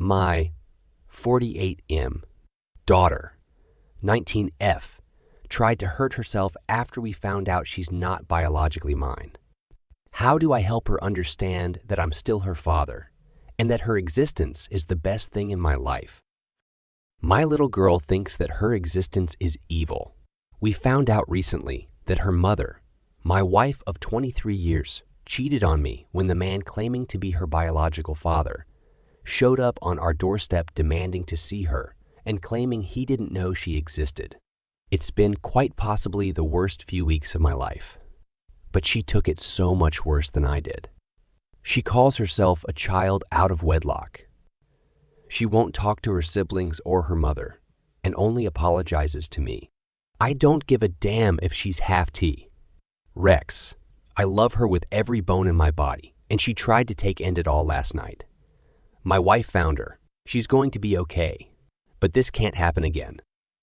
My 48M daughter, 19F, tried to hurt herself after we found out she's not biologically mine. How do I help her understand that I'm still her father and that her existence is the best thing in my life? My little girl thinks that her existence is evil. We found out recently that her mother, my wife of 23 years, cheated on me when the man claiming to be her biological father showed up on our doorstep demanding to see her and claiming he didn't know she existed. It's been quite possibly the worst few weeks of my life, but she took it so much worse than I did. She calls herself a child out of wedlock. She won't talk to her siblings or her mother and only apologizes to me. I don't give a damn if she's half T. Rex, I love her with every bone in my body, and she tried to end it all last night. My wife found her. She's going to be okay, but this can't happen again.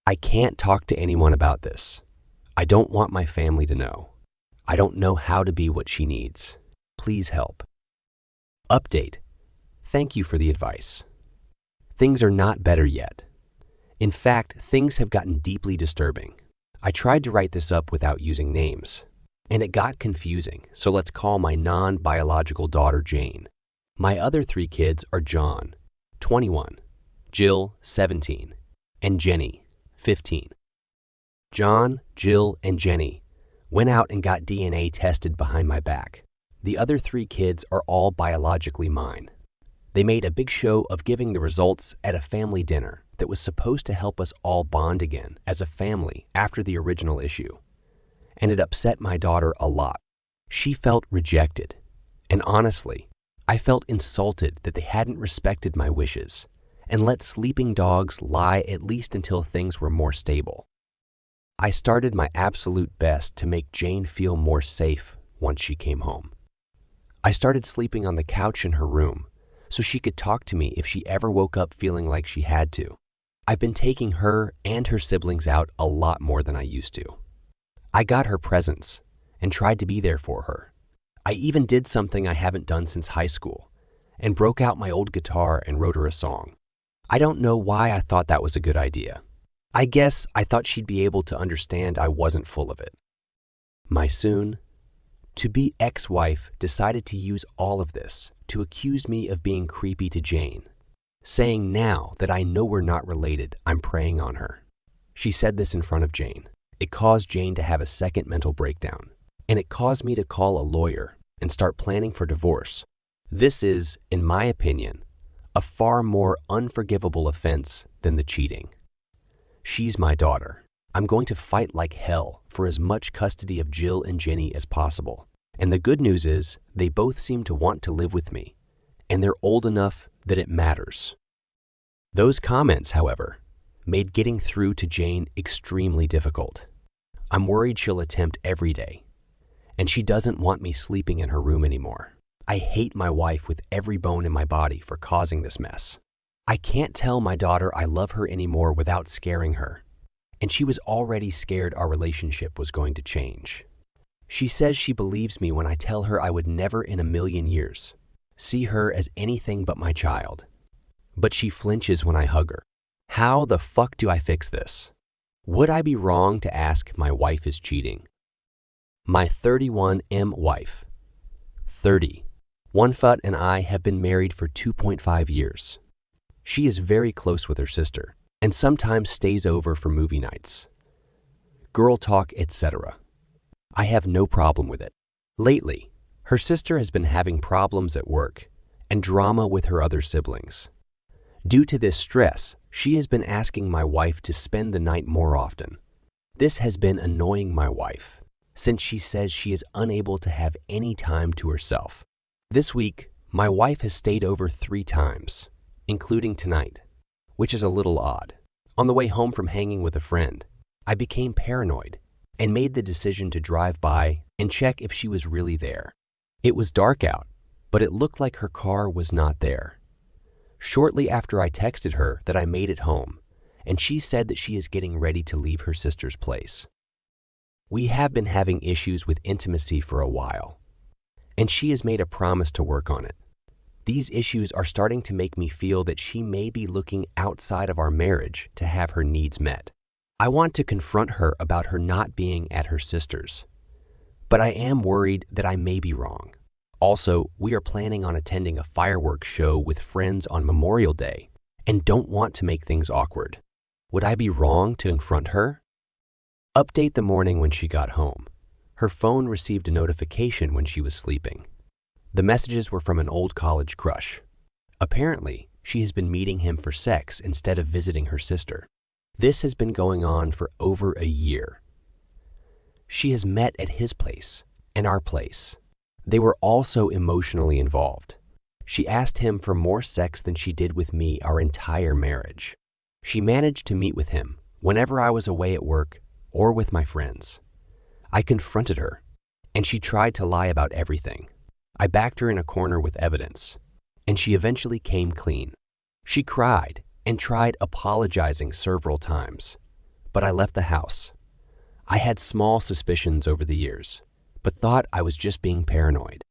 I can't talk to anyone about this. I don't want my family to know. I don't know how to be what she needs. Please help. Update. Thank you for the advice. Things are not better yet. In fact, things have gotten deeply disturbing. I tried to write this up without using names, and it got confusing, so let's call my non-biological daughter Jane. My other 3 kids are John, 21, Jill, 17, and Jenny, 15. John, Jill, and Jenny went out and got DNA tested behind my back. The other 3 kids are all biologically mine. They made a big show of giving the results at a family dinner that was supposed to help us all bond again as a family after the original issue. And it upset my daughter a lot. She felt rejected. And honestly, I felt insulted that they hadn't respected my wishes and let sleeping dogs lie at least until things were more stable. I started my absolute best to make Jane feel more safe once she came home. I started sleeping on the couch in her room so she could talk to me if she ever woke up feeling like she had to. I've been taking her and her siblings out a lot more than I used to. I got her presents and tried to be there for her. I even did something I haven't done since high school and broke out my old guitar and wrote her a song. I don't know why I thought that was a good idea. I guess I thought she'd be able to understand I wasn't full of it. My soon-to-be ex-wife decided to use all of this to accuse me of being creepy to Jane, saying now that I know we're not related, I'm preying on her. She said this in front of Jane. It caused Jane to have a second mental breakdown, and it caused me to call a lawyer and start planning for divorce. This is, in my opinion, a far more unforgivable offense than the cheating. She's my daughter. I'm going to fight like hell for as much custody of Jill and Jenny as possible. And the good news is they both seem to want to live with me, and they're old enough that it matters. Those comments, however, made getting through to Jane extremely difficult. I'm worried she'll attempt every day, and she doesn't want me sleeping in her room anymore. I hate my wife with every bone in my body for causing this mess. I can't tell my daughter I love her anymore without scaring her, and she was already scared our relationship was going to change. She says she believes me when I tell her I would never in a million years see her as anything but my child. But she flinches when I hug her. How the fuck do I fix this? Would I be wrong to ask if my wife is cheating? My 31M wife, 30. One-Fut and I have been married for 2.5 years. She is very close with her sister and sometimes stays over for movie nights, girl talk, etc. I have no problem with it. Lately, her sister has been having problems at work and drama with her other siblings. Due to this stress, she has been asking my wife to spend the night more often. This has been annoying my wife, since she says she is unable to have any time to herself. This week, my wife has stayed over 3 times, including tonight, which is a little odd. On the way home from hanging with a friend, I became paranoid and made the decision to drive by and check if she was really there. It was dark out, but it looked like her car was not there. Shortly after, I texted her that I made it home, and she said that she is getting ready to leave her sister's place. We have been having issues with intimacy for a while, and she has made a promise to work on it. These issues are starting to make me feel that she may be looking outside of our marriage to have her needs met. I want to confront her about her not being at her sister's, but I am worried that I may be wrong. Also, we are planning on attending a fireworks show with friends on Memorial Day and don't want to make things awkward. Would I be wrong to confront her? Update the morning when she got home. Her phone received a notification when she was sleeping. The messages were from an old college crush. Apparently, she has been meeting him for sex instead of visiting her sister. This has been going on for over a year. She has met at his place and our place. They were also emotionally involved. She asked him for more sex than she did with me our entire marriage. She managed to meet with him whenever I was away at work or with my friends. I confronted her, and she tried to lie about everything. I backed her in a corner with evidence, and she eventually came clean. She cried and tried apologizing several times, but I left the house. I had small suspicions over the years, but thought I was just being paranoid.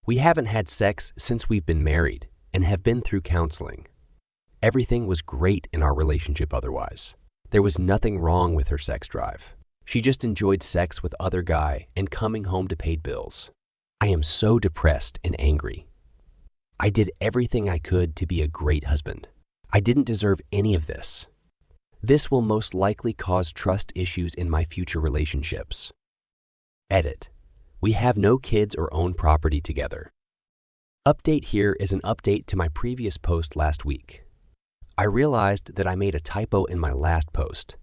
We haven't had sex since we've been married and have been through counseling. Everything was great in our relationship otherwise. There was nothing wrong with her sex drive. She just enjoyed sex with other guy and coming home to pay bills. I am so depressed and angry. I did everything I could to be a great husband. I didn't deserve any of this. This will most likely cause trust issues in my future relationships. Edit. We have no kids or own property together. Update here is an update to my previous post last week. I realized that I made a typo in my last post.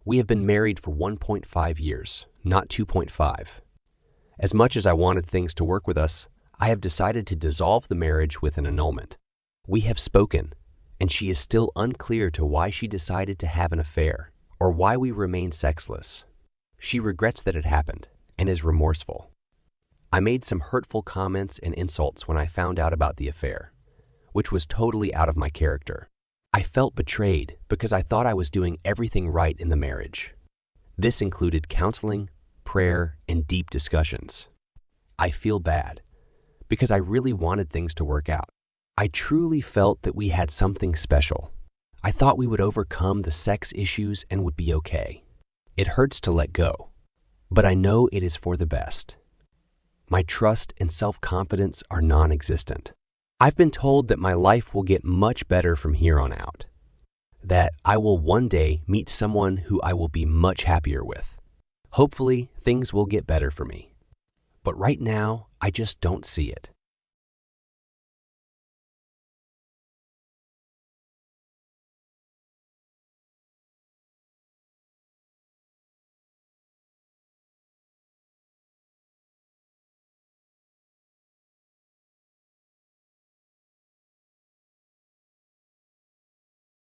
We have been married for 1.5 years, not 2.5. As much as I wanted things to work with us, I have decided to dissolve the marriage with an annulment. We have spoken, and she is still unclear to why she decided to have an affair or why we remain sexless. She regrets that it happened and is remorseful. I made some hurtful comments and insults when I found out about the affair, which was totally out of my character. I felt betrayed because I thought I was doing everything right in the marriage. This included counseling, prayer, and deep discussions. I feel bad because I really wanted things to work out. I truly felt that we had something special. I thought we would overcome the sex issues and would be okay. It hurts to let go, but I know it is for the best. My trust and self-confidence are non-existent. I've been told that my life will get much better from here on out, that I will one day meet someone who I will be much happier with. Hopefully, things will get better for me. But right now, I just don't see it.